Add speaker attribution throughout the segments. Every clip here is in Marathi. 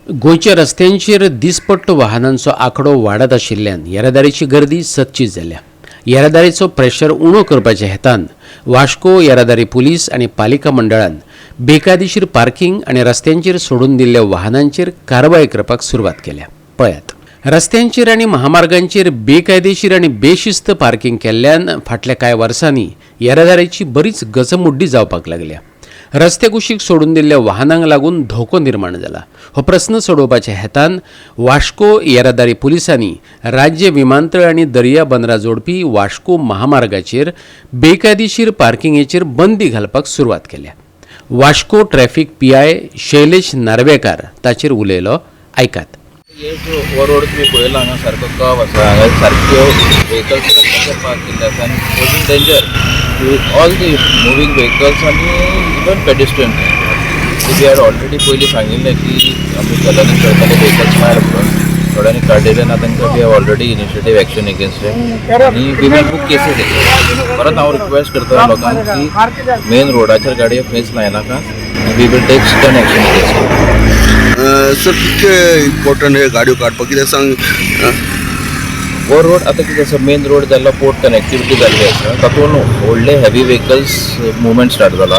Speaker 1: गोंयच्या रस्त्यांचेर दिसपट्ट वाहनांचो आंकडो वाडत आशिल्ल्यान येरादारीची गर्दी सदचीत जाल्या. येरादारीचो प्रेशर उणो करपाच्या हेतान वास्को येरादारी पुलीस आनी पालिका मंडळान बेकायदेशीर पार्किंग आनी रस्त्यांचेर सोडून दिल्ल्या वाहनांचेर कारवाय करपाक सुरवात केल्या. पळयात, रस्त्यांचेर आनी महामार्गांचेर बेकायदेशीर आनी बेशिस्त पार्किंग केल्ल्यान फाटल्या कांय वर्सांनी येरादारीची बरीच गचमुड्डी जावपाक लागल्या. रस्ते कुशीक सोडून दिल्ल्या वाहनांक लागून धोको निर्माण जाला. हो प्रस्न सोडोवपाच्या हेतान वास्को येरादारी पुलिसांनी राज्य विमानतळ आनी दर्या बंदरां जोडपी वास्को महामार्गाचेर बेकायदेशीर पार्किंगेचेर बंदी घालपाक सुरवात केल्या. वास्को ट्रॅफिक पीआय शैलेश नार्वेकार ताचेर उलयलो. आयकात.
Speaker 2: हे जो ओवररोड तुम्ही पळयला हांगा सारको कव आसा, हांगा सारक्यो व्हेकल्स पार्क केल्ले आसा आनी posing danger to all the moving vehicles आनी even pedestrian. We had already पयलीं सांगिल्लें की आमी कलरींग करताले व्हेकल्स भायर म्हणून थोड्यांनी काडिल्ले ना, तांकां we have already initiative action against them आनी we will book cases against. परत हांव रिक्वेस्ट करता लोकांक की मेन रोडाचेर गाडयो खंयच लायनाका. We will take stern action against.
Speaker 3: Sir कितले इम्पॉर्टंट हे गाडयो काडपाक कितें सांग.
Speaker 2: ओवर रोड आतां कितें आसा, मेन रोड जाल्लो पोर्ट कनेक्टिविटी जाल्ली आसा, तातूंत व्हडले हेवी व्हेकल्स मुवमेंट स्टार्ट जाला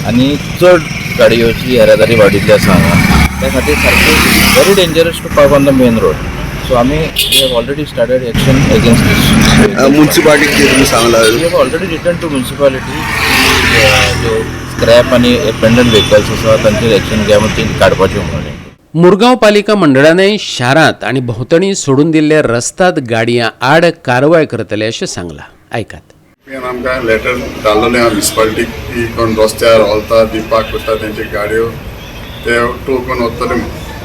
Speaker 2: आनी चड गाडयोची येरादारी वाडिल्ली आसा हांगा. त्या खातीर सारकें very dangerous to park on the main road. So आमी we have already started action against these.
Speaker 3: म्युन्सिपालिटीक कितें तुमी सांगला.
Speaker 2: We have already written to municipality. जो स्क्रॅप आनी एबंडन व्हेकल्स आसा तांचेर एक्शन घ्या म्हणून ती काडपाचें म्हणून.
Speaker 1: मुरगांव पालिका मंडळानय शारांत आनी भोंवतणी सोडून दिल्ल्या रस्त्यात गाडयां आड कारवाय करतले अशें सांगलां. आयकात.
Speaker 4: आमकां लेटर धाडलेलें आहा म्युन्सिपालिटीक की कोण रस्त्यार हलता बी पार्क करता तेंचे गाडयो ते टो करून वतले.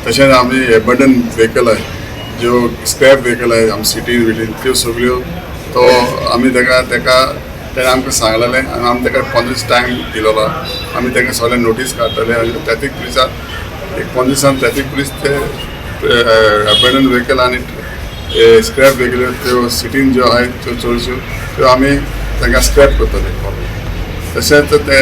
Speaker 4: तशेंच आमी एबंडन व्हेकल आहाय, ज्यो स्क्रॅप व्हेकल आहाय आमी सिटीन बिटीन, त्यो सगळ्यो तो आमी तेका तेणें आमकां सांगलेलें आनी आमी तेका 15 दीस टायम दिलोलो. आमी तेका सगळ्यांक नोटीस काडटले आनी ट्रॅफीक पुलिसाक एक 15 दिसान ट्रॅफीक पुलीस ते एबंडन व्हेकल आनी स्क्रॅप व्हेकल त्यो सिटीन ज्यो आहाय त्यो चडश्यो त्यो आमी तांकां स्क्रॅप करतले. तशेंच ते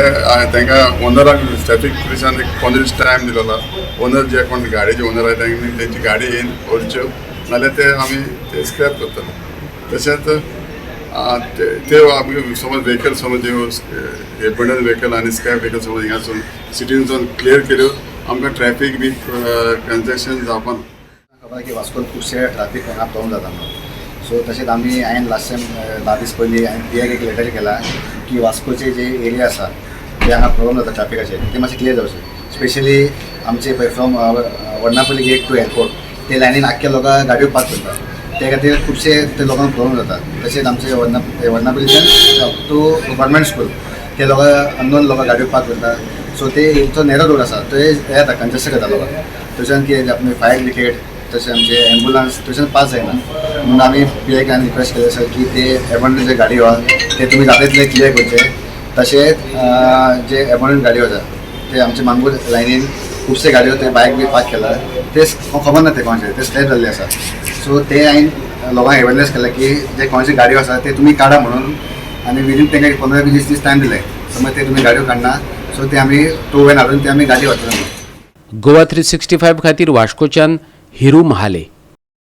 Speaker 4: तांकां ओनराक ट्रॅफीक पुलिसान एक 15 दीस टायम दिलोलो. ओनर जे कोण गाडयेचे ओनर आहाय तांणी तेंची गाडी येवन व्हरच्यो नाल्यार ते आमी ते स्क्रॅप करतले. तशेंच ते आमी समज व्हेकल समज एबंडन व्हेकल आनी स्क्रॅप व्हेकल समज हिंगासून सिटीनसून क्लियर केल्यो आमकां ट्रॅफीक बी कंजेशन जावपा ना.
Speaker 5: खबर की वास्कोन खुबशे ट्रॅफीक हांगा प्रॉब्लम जाता म्हणून. सो तशेंच आमी हांवें लास्ट टायम 10 दीस पयलीं हांवें पीआयक एक लेटर केला की वास्कोचे जे एरिया आसा ते हांगा प्रॉब्लम जाता ट्रॅफिकाचे ते मातशें क्लियर जावचे. स्पेशली आमचे पळय फ्रॉम वर्नापल्ली गेट टू एअरपोर्ट ते लायनीन आख्खे लोकां गाडयो पार्क करतात. त्या खातीर खुबशे ते लोकांक प्रॉब्लम जाता. तशेंच आमचे वर्नापल्लीच्यान टू गव्हर्मेंट स्कूल ते लोकां अननोन लोकां गाडयो पार्क करतात. सो ते जो नॅरो रोड आसा तो येता कंजेस्ट करता लोकांक. थंयच्यान कितें आपले फायर ब्रिगेड तशें आमचे एम्बुलन्स थंयच्यान पास जायना म्हणून आमी पीआयकान रिक्वेस्ट केलें आसा की ते एबंडन जे गाडयो आहा ते तुमी जाता तितले क्लियर करचे. तशेंच जे एबंडन गाडयो आसा ते आमचे मांगूर लायनीन खुबशे गाडयो ते बायक बी पार्क केला ते खबर ना ते कोणाचे ते स्लॅब जाल्ले आसा. सो ते हांवें लोकांक अवेरनेस केला की जे कोणाचे गाडयो आसा ते तुमी काडा म्हणून आनी विदीन तांकां 15-20 दीस टायम दिले. समज ते तुमी गाडयो काडना सो ते आमी टू व्हेन हाडून ते आमी गाडी व्हरतले.
Speaker 1: गोवा 365 खातीर वास्कोच्यान हिरू महाले.